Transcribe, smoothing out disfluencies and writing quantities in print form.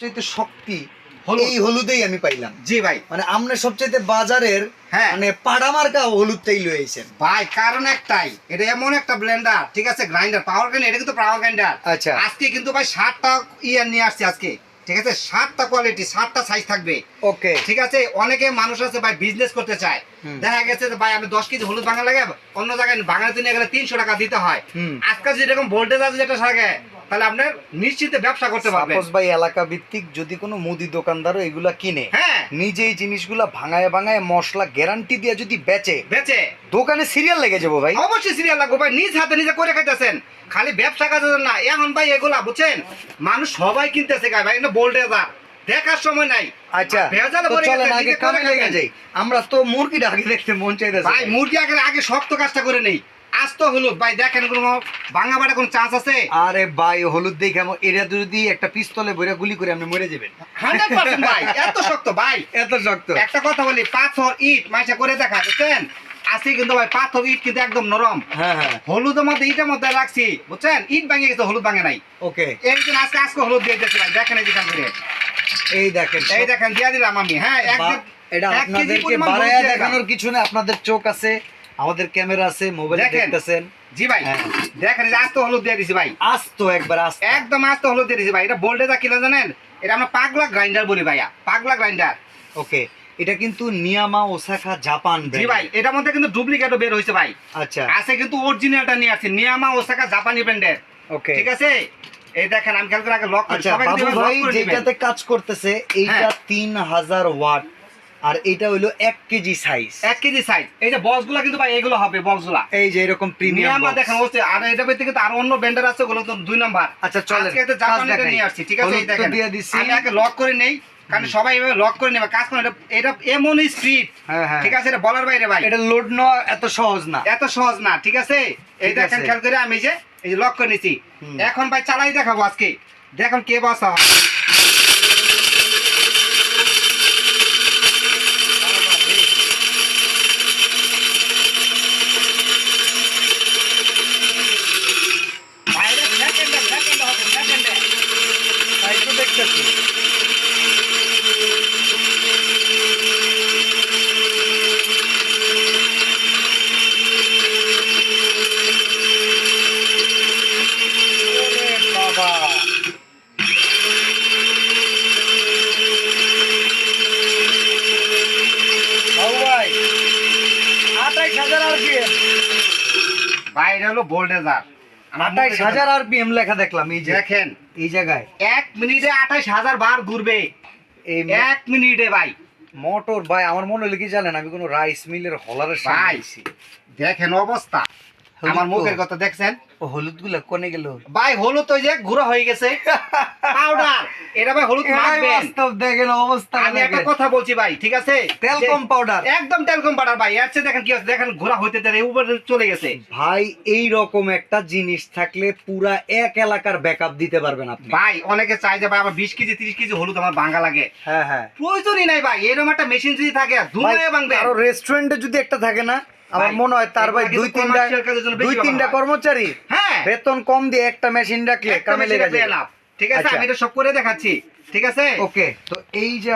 সবচেয়ে শক্তি এই হলুদেই আমি পাইলাম। জি ভাই, মানে আমরা সবচেয়ে বাজারের মানে পাড়ামার্কা হলুদটাই লয়েছেন ভাই। কারণ একটাই, এটা এমন একটা ব্লেন্ডার, ঠিক আছে, গ্রাইন্ডার, পাওয়ার গ্রাইন্ডার, এটা কিন্তু পাওয়ার গ্রাইন্ডার। আচ্ছা, আজকে কিন্তু ভাই 7টা ইয়ার নিয়ে আসছে আজকে, ঠিক আছে, 7টা কোয়ালিটি, 7টা সাইজ থাকবে। ওকে, ঠিক আছে। অনেকে মানুষ আছে ভাই বিজনেস করতে চায়, দেখা গেছে যে ভাই আমি 10 কেজি হলুদ ভাঙা লাগে, অন্য জায়গায় ভাঙাতে নিয়ে গেলে 300 টাকা দিতে হয়। আজকাল যেরকম ভোল্টেজ আছে যেটা থাকে, তাহলে আপনার নিশ্চিন্তে ব্যবসা করতে পারবেন। সাপোজ ভাই এলাকা ভিত্তিক যদি কোনো মুদি দোকানদারও এগুলা কিনে, নিজেই জিনিসগুলা ভাঙায় ভাঙায় মশলা গ্যারান্টি দিয়ে যদি বেচে দোকানে সিরিয়াল লেগে যাবো ভাই। অবশ্যই সিরিয়াল লাগবে ভাই, নিজ হাতে নিজে করে খাইতেছেন, খালি ব্যবসা কাজের না। এখন ভাই এগুলা বুঝছেন, মানুষ সবাই কিনতেছে ভাই, এটা ভোল্টেজ দেখার সময় নাই। আচ্ছা, চলেন আগে কামে লেগে যাই। আমরা তো মুরগিটা আগে দেখতে মন চাইতেছে ভাই, মুরগি আগে শক্ত কাজটা করে নেই। আস্ত হলুদ ভাই, দেখেন কোনো ভাঙা বাড়া কোনো চান্স আছে? আরে ভাই, হলুদ দেখে এটা যদি একটা পিস্তলে ভরে গুলি করে আপনি মরে যাবেন 100% ভাই। এত শক্ত ভাই, এত শক্ত। একটা কথা বলি, পাথর ইট মাইসা করে দেখা, বুঝছেন, আসি কিন্তু ভাই পাথর ইট কিন্তু একদম নরম। হ্যাঁ হ্যাঁ, হলুদের মধ্যে ইটের মধ্যে রাখছি, বুঝছেন, ইট ভাঙে গেছে, হলুদ ভাঙে নাই। ওকে, একদিন আজকে হলুদ দিয়ে দিয়েছি ভাই, দেখেন এই যেখান করে, এই দেখেন দিয়ে দিলাম আমি। হ্যাঁ, এটা আপনাদেরকে বাড়ায়া দেখানোর কিছু না, আপনাদের চোখ আছে, আমাদের ক্যামেরা আছে, মোবাইলে দেখতেছেন। জি ভাই, দেখেন এই আস্ত হলুদ দিয়ে দিছি ভাই, আস্ত একবার আস্ত, একদম আস্ত হলুদ দিয়ে দিছি ভাই। এটা ভোল্টেজ কিনা জানেন? এটা আমরা পাগলা গ্রাইন্ডার বলি ভাইয়া, পাগলা গ্রাইন্ডার। ওকে, এটা কিন্তু নিয়ামা ওসাকা জাপান। জি ভাই, এটার মধ্যে কিন্তু ডুপ্লিকেটও বের হইছে ভাই। আচ্ছা, আছে কিন্তু অরিজিনালটা নিয়ে আসছে, নিয়ামা ওসাকা জাপানি ব্র্যান্ডের। ওকে, ঠিক আছে। এই দেখেন আমি খেয়াল করে আগে লক করি। সবাই কিন্তু ভাই যেটাতে কাজ করতেছে এইটা 3000 ওয়াট, আর এটা হলো 1 কেজি সাইজ। 1 KG size. এই যে বক্সগুলো কিন্তু ভাই এগুলো হবে বক্সগুলো, এই যে এরকম প্রিমিয়াম বক্স দেখেন হচ্ছে। আর এটা ভিতরে কিন্তু আর অন্য ব্র্যান্ডের আছে, ওগুলো তো 2 নাম্বার। আচ্ছা চলেন, আজকে তো জাপানিটা নিয়ে আসছি, ঠিক আছে। এই দেখেন আমি আগে লক করে নেই, কারণ সবাই এভাবে লক করে নেবে কাজ করে। এটা এমন স্পিড, ঠিক আছে, এটা বলার বাইরে ভাই। এটা লোড নেওয়া এত সহজ না, ঠিক আছে। এই দেখেন খেয়াল করে আমি যে এই যে লক করে নিছি। এখন ভাই চালাই দেখাবো আজকে, দেখুন কে বসা হয়। দেখতেছি বাবা, ভাই 28000 আরপিএম ভাই, এটা হলো ভোল্টেজার। 28000 আরপিএম লেখা দেখলাম। এই যে দেখেন এই জায়গায় 1 মিনিটে 28000 বার ঘুরবে, এই 1 মিনিটে ভাই। মোটর ভাই, আমার মনে হলো কি জানেন, আমি কোনো রাইস মিলের হলারের সামনে আইছি। দেখেন অবস্থা, আমার মুখের কথা দেখছেন। ও হলুদ গুলা কোনে গেল ভাই? হলুদ ওই যে গুঁড়া হয়ে গেছে, পাউডার। এটা ভাই হলুদ মাখবেন। বাস্তব দেখেন অবস্থা। আমি একটা কথা বলছি ভাই, ঠিক আছে, তেলকম পাউডার, একদম তেলকম পাউডার ভাই। এর চেয়ে দেখেন কি আছে, দেখেন গুঁড়া হইতে দেয়, উপরে চলে গেছে ভাই। এই রকম একটা জিনিস থাকলে পুরা এক এলাকার ব্যাকআপ দিতে পারবেন আপনি ভাই। অনেকে চাই যে ভাই আমার 20 কেজি 30 কেজি হলুদ আমার ভাঙা লাগে। হ্যাঁ হ্যাঁ, প্রয়োজনই নাই ভাই, এরকম একটা মেশিন যদি থাকে ধুয়ে ভাঙবে। আর রেস্টুরেন্টে যদি একটা থাকে না, আমার মনে হয় তার ভাই 2-3টা কর্মচারী, বেতন কম দিয়ে একটা মেশিন রাখলে কামে লেগে যায়। ঠিক আছে, আমি এটা সব করে দেখাচ্ছি, ঠিক আছে। ওকে, তো এই যে